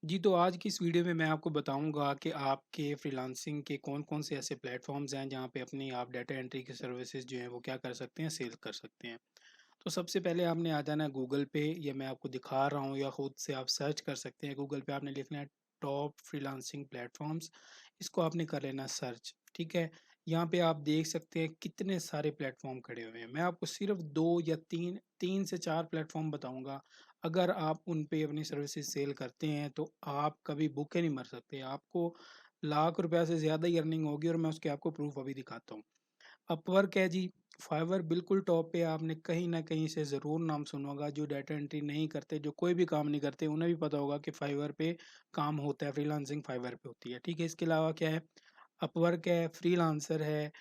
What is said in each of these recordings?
जी, तो आज की इस वीडियो में मैं आपको बताऊँगा कि आपके फ्रीलांसिंग के कौन-कौन से ऐसे प्लेटफ़ॉर्म्स हैं, जहाँ पे अपनी आप डाटा एंट्री की सर्विसेज़ जो हैं, वो क्या कर सकते हैं, सेल कर सकते हैं। तो सबसे पहले आपने आ जाना है गूगल पे, या मैं आपको दिखा रहा हूँ या खुद से आप सर्च कर सकते हैं। गूगल पे आपने लिखना है टॉप फ्रीलांसिंग प्लेटफ़ॉर्म्स, इसको आपने कर लेना सर्च, ठीक है? यहाँ पे आप देख सकते हैं कितने सारे प्लेटफ़ॉर्म खड़े हुए हैं। मैं आपको सिर्फ़ 2 या 3 से 4 प्लेटफ़ॉर्म बताऊँगा। अगर आप उन पे अपनी सर्विसेज़ सेल करते हैं, तो आप कभी भूखे नहीं मर सकते। आपको लाख रुपया से ज़्यादा ही अर्निंग होगी, और मैं उसके आपको प्रूफ़ अभी दिखाता हूँ। अपवर्क है जी, फाइवर बिल्कुल टॉप पे। आपने कहीं न कहीं से ज़रूर नाम सुना होगा। जो डाटा एंट्री नहीं करते, जो कोई भी काम नहीं करते, उन्हें भी पता होगा कि फाइवर पे काम होता है, फ्रीलांसिंग फाइवर पे होती है, ठीक है? इसके अलावा क्या है, अपवर्क है, फ्रीलांसर है,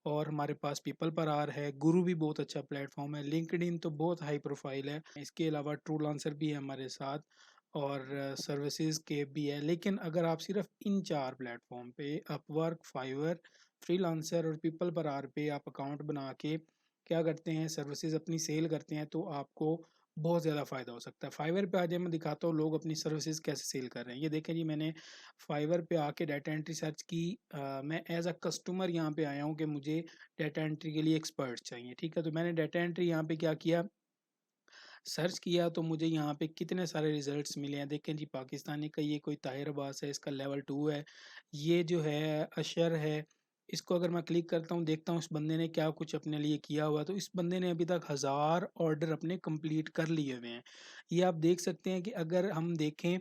और हमारे पास पीपल पर आर है, गुरु भी बहुत अच्छा प्लेटफ़ॉर्म है, लिंक्डइन तो बहुत हाई प्रोफ़ाइल है। इसके अलावा ट्रूलांसर भी है हमारे साथ, और सर्विसेज़ के भी है। लेकिन अगर आप सिर्फ़ इन 4 प्लेटफ़ॉर्म पे अपवर्क, फाइवर, फ्रीलांसर और पीपल पर आर पे आप अकाउंट बना के क्या करते हैं, सर्विसेज़ अपनी सेल करते हैं, तो आपको बहुत ज़्यादा फ़ायदा हो सकता है। फाइवर पे आ जाइए, मैं दिखाता हूँ लोग अपनी सर्विसेज़ कैसे सेल कर रहे हैं। ये देखें जी, मैंने फाइवर पे आके डाटा एंट्री सर्च की। मैं एज़ अ कस्टमर यहाँ पे आया हूँ कि मुझे डाटा एंट्री के लिए एक्सपर्ट चाहिए, ठीक है? तो मैंने डाटा एंट्री यहाँ पे क्या किया, सर्च किया, तो मुझे यहाँ पे कितने सारे रिज़ल्ट्स मिले हैं। देखें जी, पाकिस्तानी का ये कोई ताहिर अब्बास है, इसका लेवल 2 है। ये जो है अशर है, इसको अगर मैं क्लिक करता हूँ, देखता हूँ इस बंदे ने क्या कुछ अपने लिए किया हुआ है। तो इस बंदे ने अभी तक 1000 ऑर्डर अपने कंप्लीट कर लिए हुए हैं। ये आप देख सकते हैं कि अगर हम देखें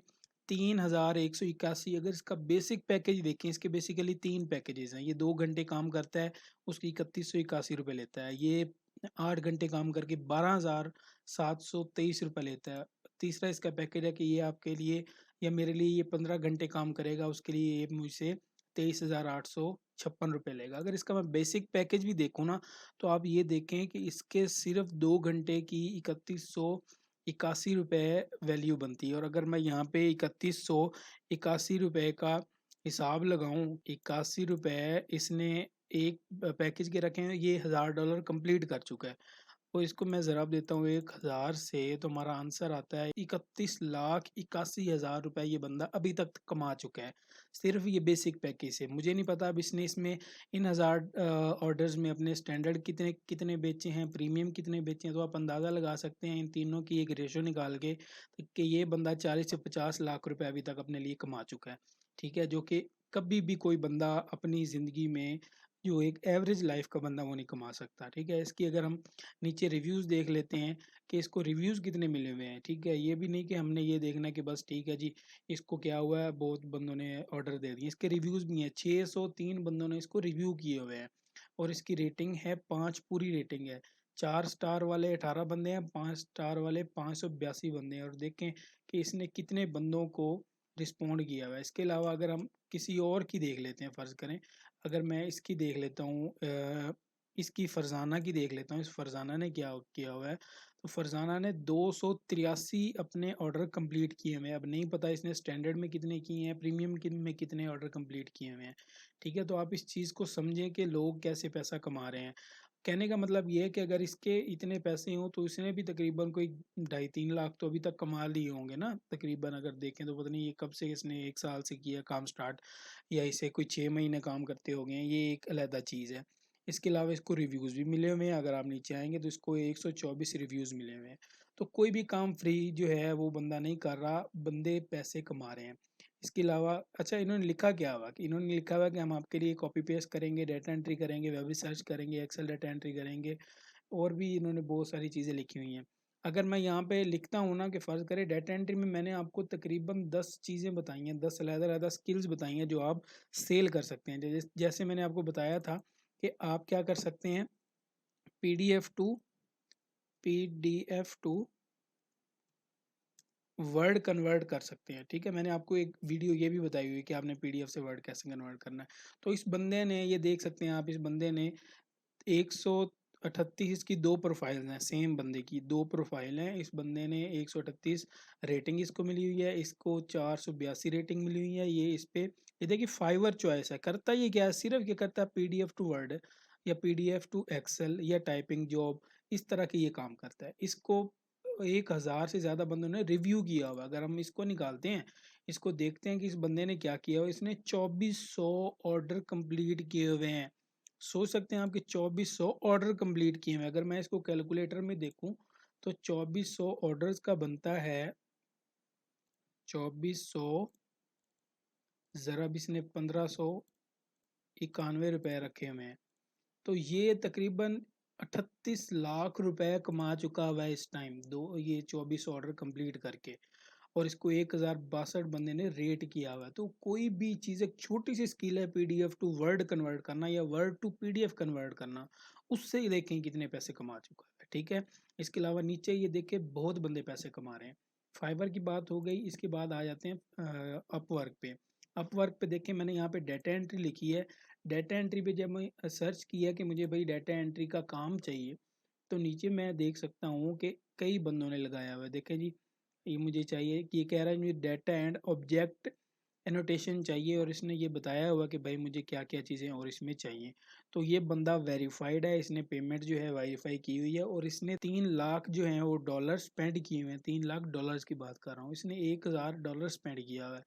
3181, अगर इसका बेसिक पैकेज देखें, इसके बेसिकली 3 पैकेजेज़ हैं। ये 2 घंटे काम करता है, उसके ₹3181 लेता है। ये 8 घंटे काम करके 12,723 लेता है। तीसरा इसका पैकेज है कि ये आपके लिए या मेरे लिए ये 15 घंटे काम करेगा, उसके लिए ये मुझसे ₹23,856 लेगा। अगर इसका मैं बेसिक पैकेज भी देखूँ ना, तो आप ये देखें कि इसके सिर्फ़ 2 घंटे की ₹3181 वैल्यू बनती है। और अगर मैं यहाँ पे ₹3181 का हिसाब लगाऊँ, ₹81 इसने एक पैकेज के रखे हैं, ये $1000 कंप्लीट कर चुका है। और इसको मैं ज़रा देता हूँ 1000 से, तो हमारा आंसर आता है 31,81,000 ये बंदा अभी तक कमा चुका है, सिर्फ़ ये बेसिक पैकेज से। मुझे नहीं पता अब इसने इसमें इन 1000 ऑर्डर्स में अपने स्टैंडर्ड कितने कितने बेचे हैं, प्रीमियम कितने बेचे हैं, तो आप अंदाज़ा लगा सकते हैं इन तीनों की एक रेशियो निकाल के, कि ये बंदा 40 से 50 लाख रुपए अभी तक अपने लिए कमा चुका है, ठीक है? जो कि कभी भी कोई बंदा अपनी ज़िंदगी में, जो एक एवरेज लाइफ़ का बंदा, वो नहीं कमा सकता, ठीक है? इसकी अगर हम नीचे रिव्यूज़ देख लेते हैं कि इसको रिव्यूज़ कितने मिले हुए हैं, ठीक है? ये भी नहीं कि हमने ये देखना है कि बस ठीक है जी, इसको क्या हुआ है, बहुत बंदों ने ऑर्डर दे दिए। इसके रिव्यूज़ भी हैं, 603 बंदों ने इसको रिव्यू किए हुए हैं, और इसकी रेटिंग है 5, पूरी रेटिंग है। 4 स्टार वाले 18 बंदे हैं, 5 स्टार वाले 582 बंदे हैं, और देखें कि इसने कितने बंदों को रिस्पॉन्ड किया हुआ है। इसके अलावा अगर हम किसी और की देख लेते हैं, फ़र्ज़ करें, अगर मैं इसकी देख लेता हूँ, इसकी फरज़ाना की देख लेता हूँ, इस फरज़ाना ने क्या किया हुआ है। तो फरज़ाना ने 283 अपने ऑर्डर कंप्लीट किए हुए हैं। अब नहीं पता इसने स्टैंडर्ड में कितने किए हैं, प्रीमियम में कितने ऑर्डर कंप्लीट किए हुए हैं, ठीक है? तो आप इस चीज़ को समझें कि लोग कैसे पैसा कमा रहे हैं। कहने का मतलब ये है कि अगर इसके इतने पैसे हों, तो इसने भी तकरीबन कोई ढाई 3 लाख तो अभी तक कमा लिए होंगे ना तकरीबन। अगर देखें तो पता नहीं ये कब से इसने 1 साल से किया काम स्टार्ट, या इसे कोई 6 महीने काम करते हो गए हैं, ये एक अलहदा चीज़ है। इसके अलावा इसको रिव्यूज़ भी मिले हुए हैं। अगर आप नीचे आएँगे तो इसको 124 रिव्यूज़ मिले हुए हैं। तो कोई भी काम फ्री जो है वो बंदा नहीं कर रहा, बंदे पैसे कमा रहे हैं। इसके अलावा अच्छा, इन्होंने लिखा क्या हुआ कि इन्होंने लिखा हुआ कि हम आपके लिए कॉपी पेस्ट करेंगे, डाटा एंट्री करेंगे, वेब रिसर्च करेंगे, एक्सेल डाटा एंट्री करेंगे, और भी इन्होंने बहुत सारी चीज़ें लिखी हुई हैं। अगर मैं यहाँ पे लिखता हूँ ना कि फ़र्ज़ करें डाटा एंट्री में मैंने आपको तकरीबन 10 चीज़ें बताई हैं, 10 अलग-अलग स्किल्स बताई हैं जो आप सेल कर सकते हैं। जैसे मैंने आपको बताया था कि आप क्या कर सकते हैं, PDF to PDF to Word convert कर सकते हैं, ठीक है? मैंने आपको एक वीडियो ये भी बताई हुई है कि आपने पीडीएफ से वर्ड कैसे कन्वर्ट करना है। तो इस बंदे ने, ये देख सकते हैं आप, इस बंदे ने 138, इसकी 2 प्रोफ़ाइल्स हैं, सेम बंदे की 2 प्रोफ़ाइल हैं। इस बंदे ने 138 रेटिंग इसको मिली हुई है, इसको 482 रेटिंग मिली हुई है। ये इस पे ये देखिए फाइवर चॉइस है। करता ये क्या है, सिर्फ़ ये करता है पीडीएफ टू वर्ड या पीडीएफ टू एक्सेल या टाइपिंग जॉब, इस तरह के ये काम करता है। इसको 1000 से ज़्यादा बंदों ने रिव्यू किया हुआ है। अगर हम इसको निकालते हैं, इसको देखते हैं कि इस बंदे ने क्या किया हुआ। इसने 2400 ऑर्डर कंप्लीट किए हुए हैं। सोच सकते हैं आप कि 2400 ऑर्डर कंप्लीट किए हुए हैं। अगर मैं इसको कैलकुलेटर में देखूं तो 2400 ऑर्डर्स का बनता है 2400, ज़रा भी इसने 1591 रुपये रखे हुए हैं। तो ये तकरीबन 38 लाख रुपए कमा चुका हुआ है इस टाइम, दो ये 24 ऑर्डर कंप्लीट करके। और इसको 1062 बंदे ने रेट किया हुआ है। तो कोई भी चीज़, एक छोटी सी स्किल है पीडीएफ टू वर्ड कन्वर्ट करना या वर्ड टू पीडीएफ कन्वर्ट करना, उससे ही देखें कितने पैसे कमा चुका है। ठीक है, इसके अलावा नीचे ये देखें बहुत बंदे पैसे कमा रहे हैं। फाइवर की बात हो गई। इसके बाद आ जाते हैं अपवर्क पे। अपवर्क पे देखें, मैंने यहाँ पे डाटा एंट्री लिखी है। डाटा एंट्री पे जब मैं सर्च किया कि मुझे भाई डाटा एंट्री का काम चाहिए, तो नीचे मैं देख सकता हूँ कि कई बंदों ने लगाया हुआ है। देखें जी, ये मुझे चाहिए कि ये कह रहा है मुझे डाटा एंड ऑब्जेक्ट एनोटेशन चाहिए, और इसने ये बताया हुआ कि भाई मुझे क्या क्या चीज़ें और इसमें चाहिए। तो ये बंदा वेरीफाइड है, इसने पेमेंट जो है वेरीफाई की हुई है, और इसने 3 लाख जो है वो डॉलर स्पेंड किए हुए हैं। 3 लाख डॉलर्स की बात कर रहा हूँ। इसने 1000 डॉलर स्पेंड किया हुआ है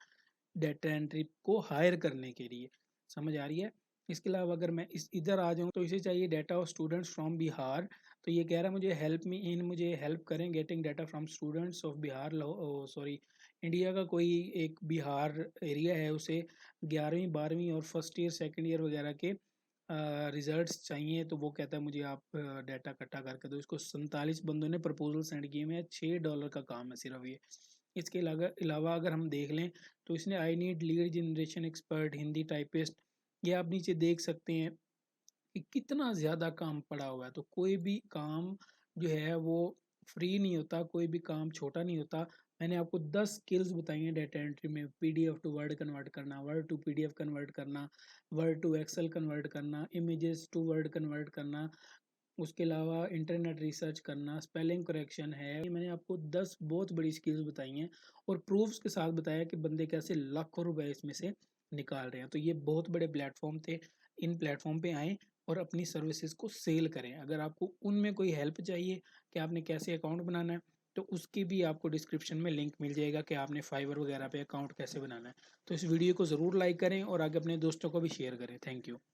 डाटा एंट्री को हायर करने के लिए। समझ आ रही है। इसके अलावा अगर मैं इस इधर आ जाऊँ तो इसे चाहिए data of students from Bihar. तो ये कह रहा है मुझे हेल्प मी इन, मुझे हेल्प करें getting data from students of Bihar, sorry India का कोई एक बिहार एरिया है, उसे 11वीं 12वीं और फर्स्ट ईयर सेकंड ईयर वगैरह के रिजल्ट्स चाहिए। तो वो कहता है मुझे आप डाटा इकट्ठा करके दो। इसको 47 बंदों ने प्रपोजल सेंड किए हुए हैं। $6 का काम है सिर्फ ये। इसके अलावा अगर हम देख लें तो इसने I need lead generation expert Hindi typist, ये आप नीचे देख सकते हैं कि कितना ज़्यादा काम पड़ा हुआ है। तो कोई भी काम जो है वो फ्री नहीं होता, कोई भी काम छोटा नहीं होता। मैंने आपको 10 स्किल्स बताई हैं डाटा एंट्री में। पीडीएफ टू वर्ड कन्वर्ट करना, वर्ड टू पीडीएफ कन्वर्ट करना, वर्ड टू एक्सेल कन्वर्ट करना, इमेजेस टू वर्ड कन्वर्ट करना, उसके अलावा इंटरनेट रिसर्च करना, स्पेलिंग करेक्शन है। ये मैंने आपको 10 बहुत बड़ी स्किल्स बताई हैं, और प्रूफ्स के साथ बताया कि बंदे कैसे लाखों रुपए इसमें से निकाल रहे हैं। तो ये बहुत बड़े प्लेटफॉर्म थे। इन प्लेटफॉर्म पे आएँ और अपनी सर्विसेज को सेल करें। अगर आपको उनमें कोई हेल्प चाहिए कि आपने कैसे अकाउंट बनाना है, तो उसकी भी आपको डिस्क्रिप्शन में लिंक मिल जाएगा कि आपने फाइवर वगैरह पे अकाउंट कैसे बनाना है। तो इस वीडियो को ज़रूर लाइक करें और आगे अपने दोस्तों को भी शेयर करें। Thank you.